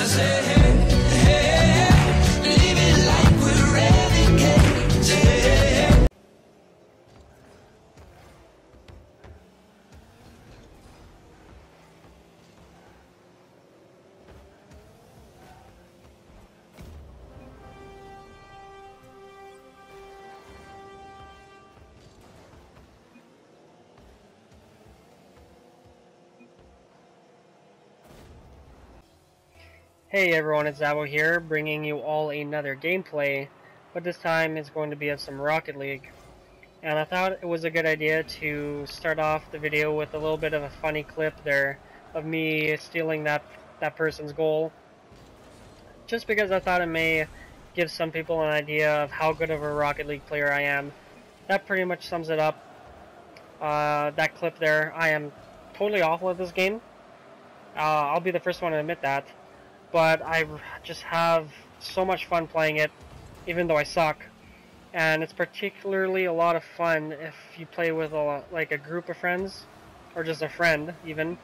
say, hey, hey, living like we're renegades. Hey, hey. Hey everyone, it's Zabo here, bringing you all another gameplay, but this time it's going to be of some Rocket League. And I thought it was a good idea to start off the video with a little bit of a funny clip there of me stealing that person's goal, just because I thought it may give some people an idea of how good of a Rocket League player I am. That pretty much sums it up. That clip there, I am totally awful at this game. I'll be the first one to admit that. But I just have so much fun playing it, even though I suck. And it's particularly a lot of fun if you play with like a group of friends, or just a friend even.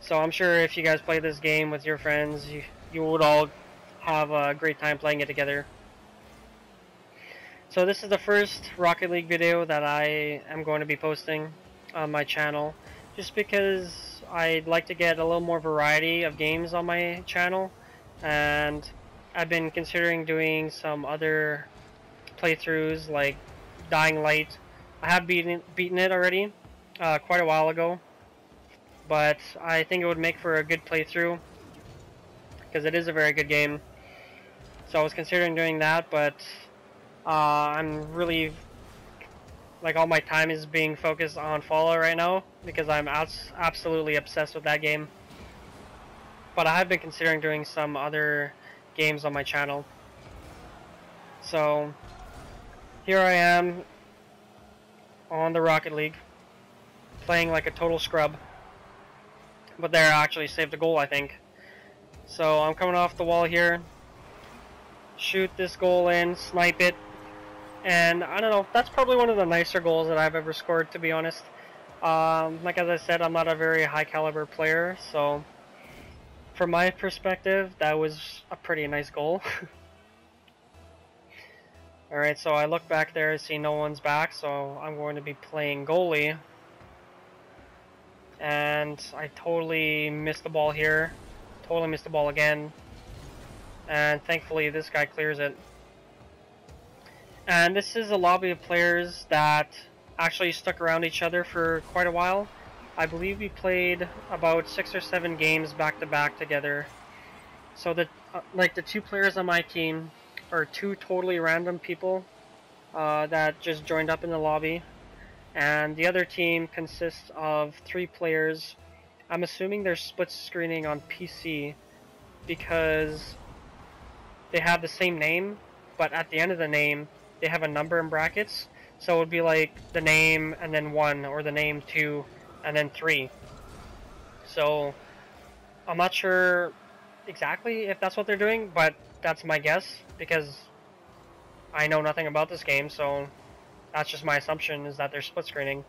So I'm sure if you guys play this game with your friends, you would all have a great time playing it together. So this is the first Rocket League video that I am going to be posting on my channel, just because I'd like to get a little more variety of games on my channel, and I've been considering doing some other playthroughs like Dying Light. I have beaten it already quite a while ago, but I think it would make for a good playthrough because it is a very good game. So I was considering doing that, but I'm really, like, all my time is being focused on Fallout right now because I'm absolutely obsessed with that game. But I have been considering doing some other games on my channel. So here I am on the Rocket League, playing like a total scrub. But there, I actually saved a goal, I think. So I'm coming off the wall here, shoot this goal in, snipe it. And I don't know, that's probably one of the nicer goals that I've ever scored, to be honest. Like as I said, I'm not a very high caliber player, so from my perspective, that was a pretty nice goal. Alright, so I look back there, see no one's back, so I'm going to be playing goalie. And I totally missed the ball here. Totally missed the ball again. And thankfully this guy clears it. And this is a lobby of players that actually stuck around each other for quite a while. I believe we played about 6 or 7 games back to back together. So the like the 2 players on my team are 2 totally random people that just joined up in the lobby, and the other team consists of 3 players. I'm assuming they're split screening on PC because they have the same name, but at the end of the name they have a number in brackets, so it would be like the name and then 1, or the name 2 and then 3. So I'm not sure exactly if that's what they're doing, but that's my guess because I know nothing about this game, so that's just my assumption, is that they're split screening.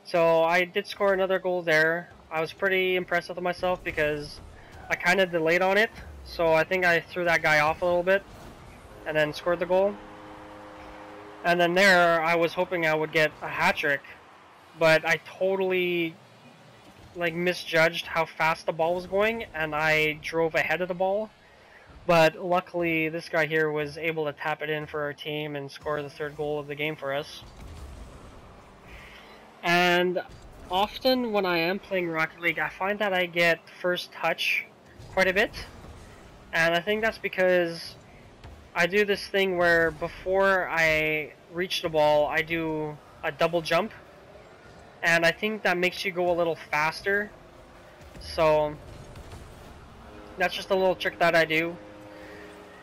So I did score another goal there. I was pretty impressed with myself because I kind of delayed on it, so I think I threw that guy off a little bit and then scored the goal. And then there, I was hoping I would get a hat-trick, but I totally misjudged how fast the ball was going, and I drove ahead of the ball. But luckily, this guy here was able to tap it in for our team and score the 3rd goal of the game for us. And often when I am playing Rocket League, I find that I get first touch quite a bit. And I think that's because I do this thing where before I reach the ball, I do a double jump. And I think that makes you go a little faster. So that's just a little trick that I do.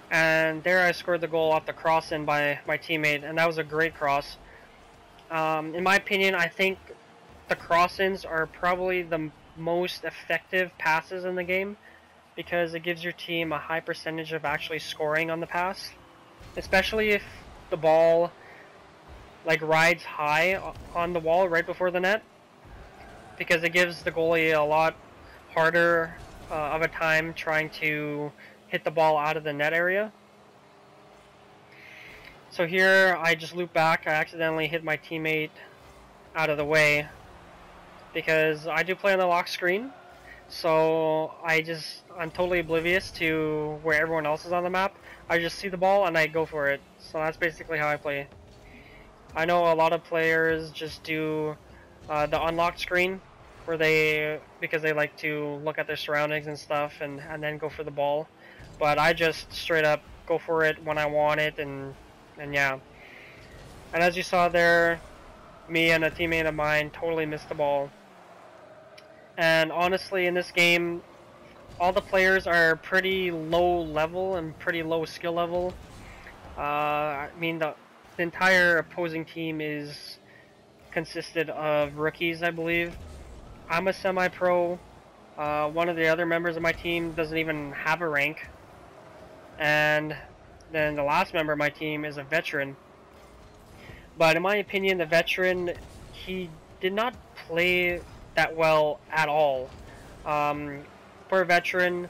And there I scored the goal off the cross-in by my teammate, and that was a great cross. In my opinion, I think the cross-ins are probably the most effective passes in the game, because it gives your team a high percentage of actually scoring on the pass, especially if the ball rides high on the wall right before the net, because it gives the goalie a lot harder of a time trying to hit the ball out of the net area. So here I just loop back. I accidentally hit my teammate out of the way because I do play on the lock screen. So I'm totally oblivious to where everyone else is on the map. I just see the ball and I go for it. So that's basically how I play. I know a lot of players just do the unlocked screen because they like to look at their surroundings and stuff and then go for the ball. But I just straight up go for it when I want it and yeah. And as you saw there, me and a teammate of mine totally missed the ball. And honestly, in this game, all the players are pretty low level and pretty low skill level. I mean, the entire opposing team is consisted of rookies, I believe. I'm a semi-pro. One of the other members of my team doesn't even have a rank. And then the last member of my team is a veteran. But in my opinion, the veteran, he did not play that well at all. For a veteran,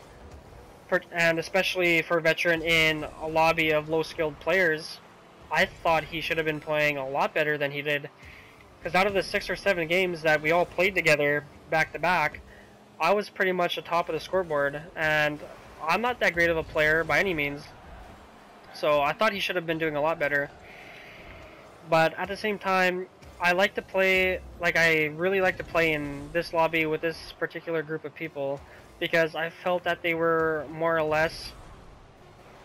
and especially for a veteran in a lobby of low-skilled players, I thought he should have been playing a lot better than he did. Because out of the 6 or 7 games that we all played together back-to-back, I was pretty much the top of the scoreboard, and I'm not that great of a player by any means. So I thought he should have been doing a lot better. But at the same time, I really like to play in this lobby with this particular group of people because I felt that they were more or less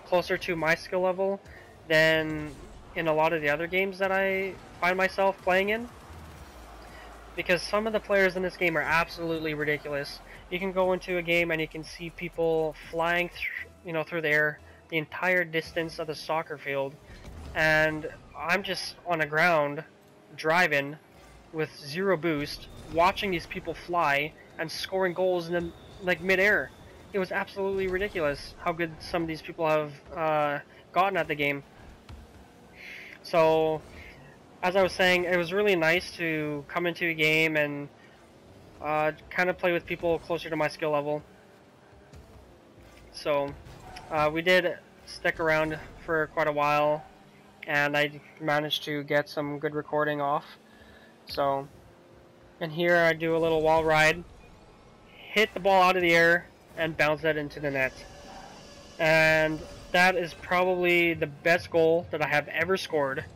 closer to my skill level than in a lot of the other games that I find myself playing in. Because some of the players in this game are absolutely ridiculous. You can go into a game and you can see people flying through the air the entire distance of the soccer field, and I'm just on the ground driving with 0 boost, watching these people fly and scoring goals in mid-air. It was absolutely ridiculous how good some of these people have gotten at the game. So, as I was saying, it was really nice to come into a game and kind of play with people closer to my skill level. So, we did stick around for quite a while, and I managed to get some good recording off. So, and here I do a little wall ride, hit the ball out of the air, and bounce that into the net. And that is probably the best goal that I have ever scored.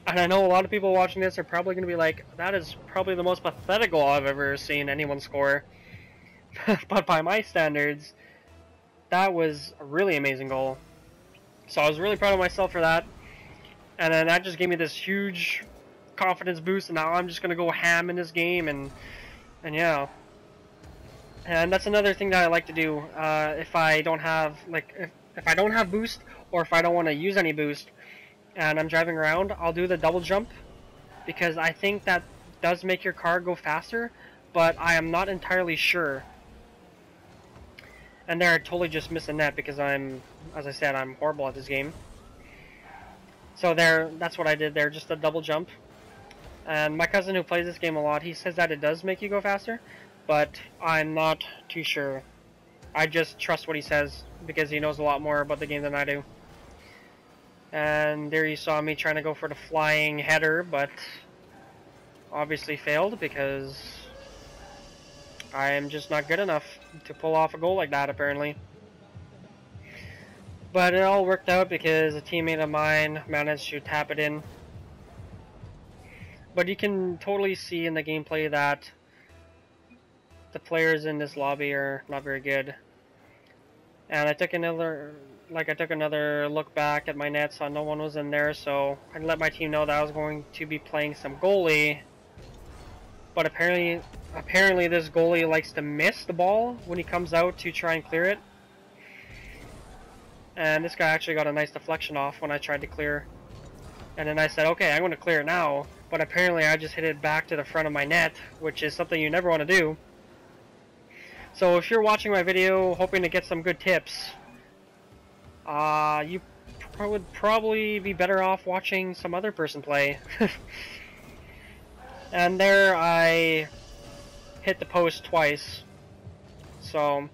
And I know a lot of people watching this are probably going to be like, that is probably the most pathetic goal I've ever seen anyone score. But by my standards, that was a really amazing goal. So I was really proud of myself for that. And then that just gave me this huge confidence boost, and now I'm just going to go ham in this game, and yeah. And that's another thing that I like to do if I don't have, if I don't have boost, or if I don't want to use any boost, and I'm driving around, I'll do the double jump, because I think that does make your car go faster, but I am not entirely sure. And there I totally just missed a net because as I said, I'm horrible at this game. So that's what I did there, just a double jump. And my cousin who plays this game a lot, he says that it does make you go faster, but I'm not too sure. I just trust what he says because he knows a lot more about the game than I do. And there you saw me trying to go for the flying header, but obviously failed because I am just not good enough to pull off a goal like that, apparently. But it all worked out because a teammate of mine managed to tap it in. But you can totally see in the gameplay that the players in this lobby are not very good. And I took another look back at my net, saw no one was in there, so I let my team know that I was going to be playing some goalie. But apparently this goalie likes to miss the ball when he comes out to try and clear it. And this guy actually got a nice deflection off when I tried to clear. And then I said, okay, I'm going to clear it now. But apparently I just hit it back to the front of my net, which is something you never want to do. So if you're watching my video hoping to get some good tips, you would probably be better off watching some other person play. And there I hit the post twice. So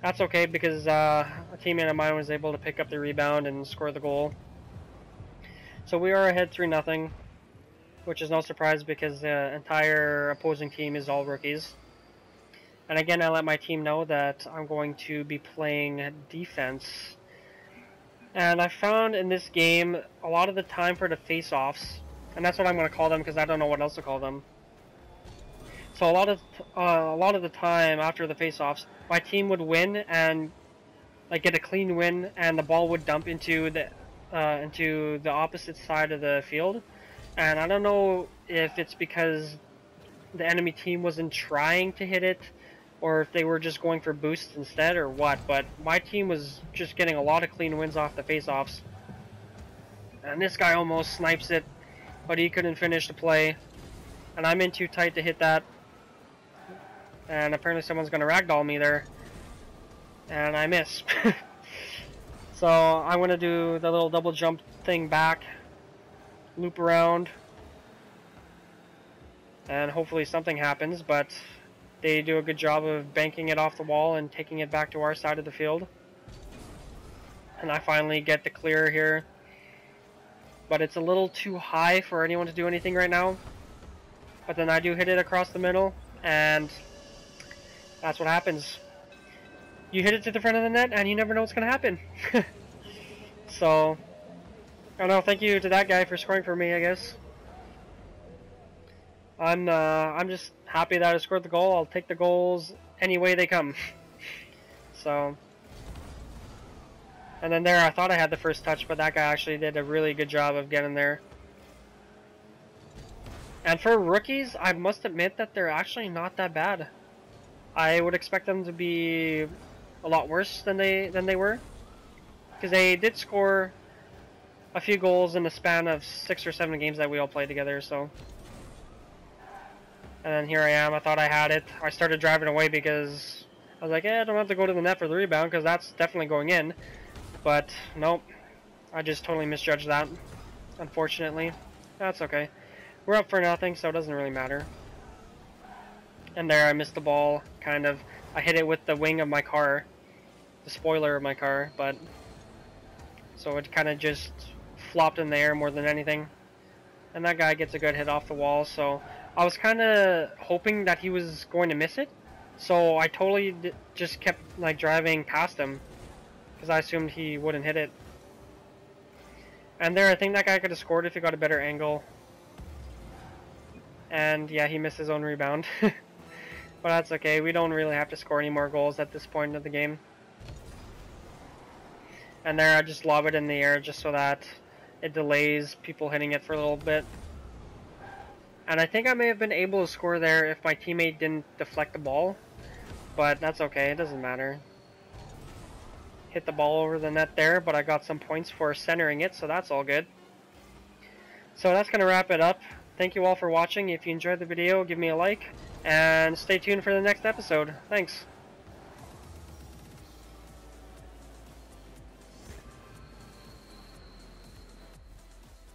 That's okay because a teammate of mine was able to pick up the rebound and score the goal. So we are ahead 3-0, which is no surprise because the entire opposing team is all rookies. And again, I let my team know that I'm going to be playing defense. And I found in this game, a lot of the time for the face-offs, and that's what I'm going to call them because I don't know what else to call them. So a lot of the time after the face-offs, my team would win and like get a clean win, and the ball would dump into the opposite side of the field. And I don't know if it's because the enemy team wasn't trying to hit it, or if they were just going for boosts instead, or what. But my team was just getting a lot of clean wins off the face-offs. And this guy almost snipes it, but he couldn't finish the play. And I'm in too tight to hit that. And apparently someone's going to ragdoll me there. And I miss. So I'm going to do the little double jump thing back. Loop around. And hopefully something happens, but they do a good job of banking it off the wall and taking it back to our side of the field. And I finally get the clear here. But it's a little too high for anyone to do anything right now. But then I do hit it across the middle, and that's what happens. You hit it to the front of the net, and you never know what's going to happen. So, I don't know, thank you to that guy for scoring for me, I guess. I'm just happy that I scored the goal. I'll take the goals any way they come. So, and then there I thought I had the first touch, but that guy actually did a really good job of getting there. And for rookies, I must admit that they're actually not that bad. I would expect them to be a lot worse than they were, because they did score a few goals in the span of 6 or 7 games that we all played together. So. And then here I am, I thought I had it. I started driving away because I was like, I don't have to go to the net for the rebound because that's definitely going in. But nope, I just totally misjudged that, unfortunately. That's okay. We're up for nothing, so it doesn't really matter. And there I missed the ball, kind of. I hit it with the wing of my car, the spoiler of my car, but so it kind of just flopped in the air more than anything. And that guy gets a good hit off the wall, so I was kind of hoping that he was going to miss it, so I totally just kept like driving past him because I assumed he wouldn't hit it. And there, I think that guy could have scored if he got a better angle. And yeah, he missed his own rebound. But that's okay, we don't really have to score any more goals at this point of the game. And there, I just lob it in the air just so that it delays people hitting it for a little bit. And I think I may have been able to score there if my teammate didn't deflect the ball. But that's okay, it doesn't matter. Hit the ball over the net there, but I got some points for centering it, so that's all good. So that's going to wrap it up. Thank you all for watching. If you enjoyed the video, give me a like, and stay tuned for the next episode. Thanks.